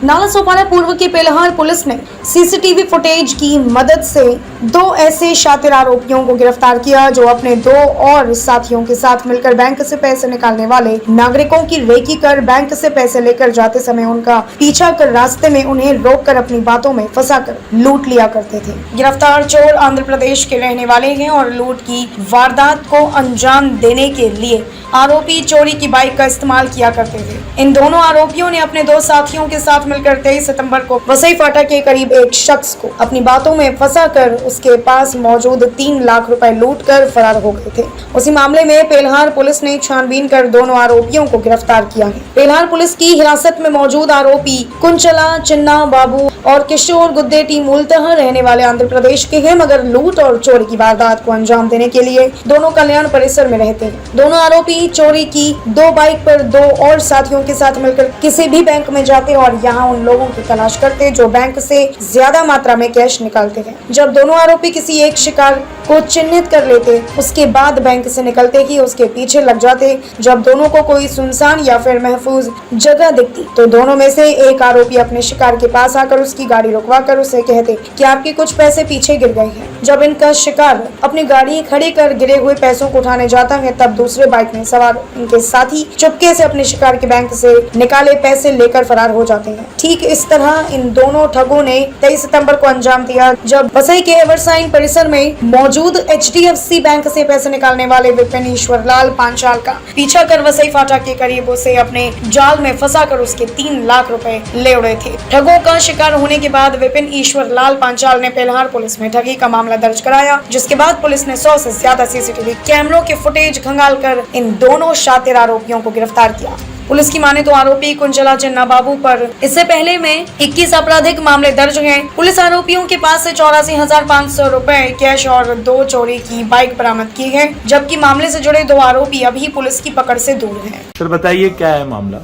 नालासोपारा पूर्व की पेलहार पुलिस ने सीसीटीवी फुटेज की मदद से 2 ऐसे शातिर आरोपियों को गिरफ्तार किया जो अपने 2 और साथियों के साथ मिलकर बैंक से पैसे निकालने वाले नागरिकों की रेकी कर बैंक से पैसे लेकर जाते समय उनका पीछा कर रास्ते में उन्हें रोककर अपनी बातों में फंसाकर लूट लिया करते थे। गिरफ्तार चोर आंध्र प्रदेश के रहने वाले हैं और लूट की वारदात को अंजाम देने के लिए आरोपी चोरी की बाइक का इस्तेमाल किया करते थे। इन दोनों आरोपियों ने अपने 2 साथियों के साथ मिलकर 23 सितंबर को वसई फाटा के करीब एक शख्स को अपनी बातों में फंसाकर उसके पास मौजूद 3 लाख रुपए लूट कर फरार हो गए थे। उसी मामले में पेलहार पुलिस ने छानबीन कर दोनों आरोपियों को गिरफ्तार किया है। पेलहार पुलिस की हिरासत में मौजूद आरोपी कुंचला चिन्ना बाबू और किशोर गुद्देटी मूलतः रहने वाले आंध्र प्रदेश के हैं, मगर लूट और चोरी की वारदात को अंजाम देने के लिए दोनों कल्याण परिसर में रहते हैं। दोनों आरोपी चोरी की 2 बाइक पर 2 और साथियों के साथ मिलकर किसी भी बैंक में जाते और यहाँ उन लोगों की तलाश करते जो बैंक से ज्यादा मात्रा में कैश निकालते हैं। जब दोनों आरोपी किसी एक शिकार को चिन्हित कर लेते उसके बाद बैंक से निकलते ही उसके पीछे लग जाते। जब दोनों को कोई सुनसान या फिर महफूज जगह दिखती तो दोनों में से एक आरोपी अपने शिकार के पास आकर उसकी गाड़ी रुकवा कर उसे कहते कि आपके कुछ पैसे पीछे गिर गए हैं। जब इनका शिकार अपनी गाड़ी खड़ी कर गिरे हुए पैसों को उठाने जाता है तब दूसरे बाइक में सवार उनके साथी चुपके से अपने शिकार के बैंक से निकाले पैसे लेकर फरार हो जाते हैं। ठीक इस तरह इन दोनों ठगों ने 23 सितंबर को अंजाम दिया जब वसई के एवरसाइन परिसर में मौजूद HDFC बैंक से पैसे निकालने वाले विपिन ईश्वरलाल पांचाल का पीछा कर वसई फाटा के करीब उसे अपने जाल में फंसाकर उसके 3 लाख रुपए ले उड़े थे। ठगों का शिकार होने के बाद विपिन ईश्वरलाल पांचाल ने पेलहार पुलिस में ठगी का मामला दर्ज कराया, जिसके बाद पुलिस ने 100 से ज्यादा सीसीटीवी कैमरों के फुटेज खंगाल कर इन दोनों शातिर आरोपियों को गिरफ्तार किया। पुलिस की माने तो आरोपी कुंचला चिन्ना बाबू पर इससे पहले में 21 आपराधिक मामले दर्ज हैं। पुलिस आरोपियों के पास से 84,500 रुपए कैश और 2 चोरी की बाइक बरामद की है, जबकि मामले से जुड़े 2 आरोपी अभी पुलिस की पकड़ से दूर हैं। सर बताइए क्या है मामला?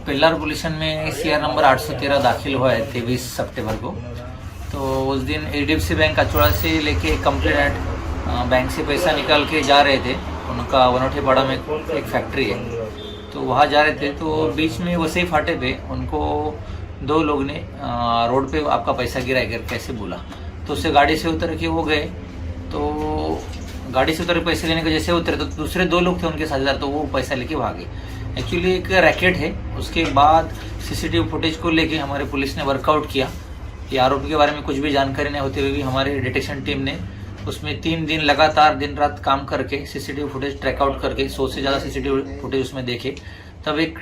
पेलहार पुलिस में CR नंबर 813 दाखिल हुआ है 23 सितंबर को। तो उस दिन HDFC बैंक अचौड़ा से लेके कंप्लेंट बैंक से पैसा निकाल के जा रहे थे। उनका वनोठेपाड़ा में एक फैक्ट्री है, तो वहाँ जा रहे थे। तो बीच में वसई फाटे पे उनको 2 लोग ने रोड पे आपका पैसा गिरा है करके कैसे बोला, तो उससे गाड़ी से उतर के वो गए। तो गाड़ी से उतर के पैसे लेने के जैसे उतरे तो दूसरे 2 लोग थे उनके साझेदार, तो वो पैसा लेके भागे। एक्चुअली एक रैकेट है। उसके बाद सीसीटीवी फुटेज को लेके हमारे पुलिस ने वर्कआउट किया कि आरोपी के बारे में कुछ भी जानकारी नहीं होते हुए भी हमारे डिटेक्शन टीम ने उसमें 3 दिन लगातार दिन रात काम करके सीसीटीवी फुटेज ट्रैक आउट करके 100 से ज़्यादा सीसीटीवी फुटेज उसमें देखे, तब एक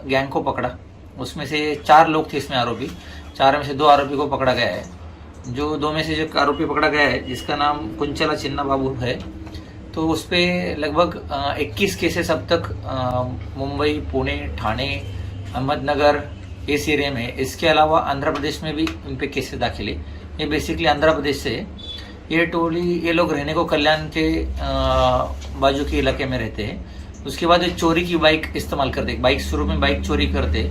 गैंग को पकड़ा। उसमें से 4 लोग थे इसमें आरोपी, 4 में से 2 आरोपी को पकड़ा गया है। जो 2 में से जो आरोपी पकड़ा गया है जिसका नाम कुंचला चिन्ना बाबू है, तो उस पर लगभग 21 केसेस अब तक मुंबई, पुणे, ठाणे, अहमदनगर इस एरिया में है। इसके अलावा आंध्र प्रदेश में भी इन पे केसेस दाखिल है। ये बेसिकली आंध्र प्रदेश से है। ये टोली ये लोग रहने को कल्याण के बाजू के इलाके में रहते हैं। उसके बाद ये चोरी की बाइक इस्तेमाल करते, बाइक शुरू में बाइक चोरी करते,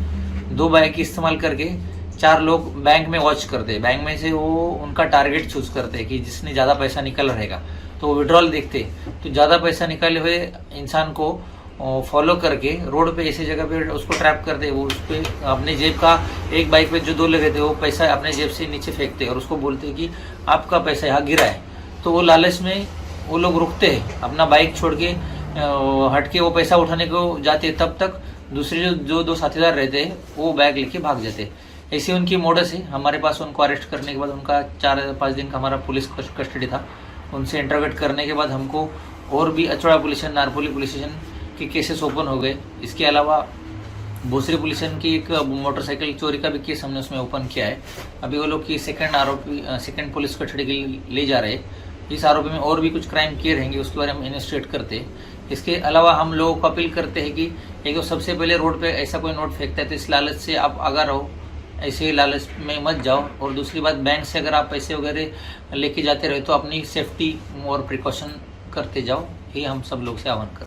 2 बाइक इस्तेमाल करके 4 लोग बैंक में वॉच करते। बैंक में से वो उनका टारगेट चूज करते कि जिसने ज़्यादा पैसा निकल रहेगा, तो विड्रॉल देखते। तो ज़्यादा पैसा निकाले हुए इंसान को फॉलो करके रोड पे ऐसी जगह पे उसको ट्रैप करते। वो उस पर अपने जेब का एक बाइक पे जो 2 लगे थे वो पैसा अपने जेब से नीचे फेंकते और उसको बोलते कि आपका पैसा यहाँ गिरा है। तो वो लालच में वो लोग रुकते हैं, अपना बाइक छोड़ के हट के वो पैसा उठाने को जाते। तब तक दूसरे जो 2 साथीदार रहते हैं वो बैग लेके भाग जाते। ऐसी उनकी मोडस है। हमारे पास उनको अरेस्ट करने के बाद उनका 4-5 दिन का हमारा पुलिस कस्टडी था। उनसे इंटरोगेट करने के बाद हमको और भी Achauda police station, Narpoli police station के केसेस ओपन हो गए। इसके अलावा भोसरी पुलिस स्टेशन की एक मोटरसाइकिल चोरी का भी केस हमने उसमें ओपन किया है। अभी वो लोग की सेकंड पुलिस कस्टडी के लिए ले जा रहे हैं। इस आरोपी में और भी कुछ क्राइम किए रहेंगे, उसके बारे में इन्वेस्टिगेट करते हैं। इसके अलावा हम लोगों को अपील करते हैं कि एक तो सबसे पहले रोड पे ऐसा कोई नोट फेंकता है तो इस लालच से आप अगर हो, ऐसे लालच में मत जाओ। और दूसरी बात, बैंक से अगर आप पैसे वगैरह लेके जाते रहे तो अपनी सेफ्टी और प्रिकॉशन करते जाओ। ये हम सब लोग से आह्वान करते हैं।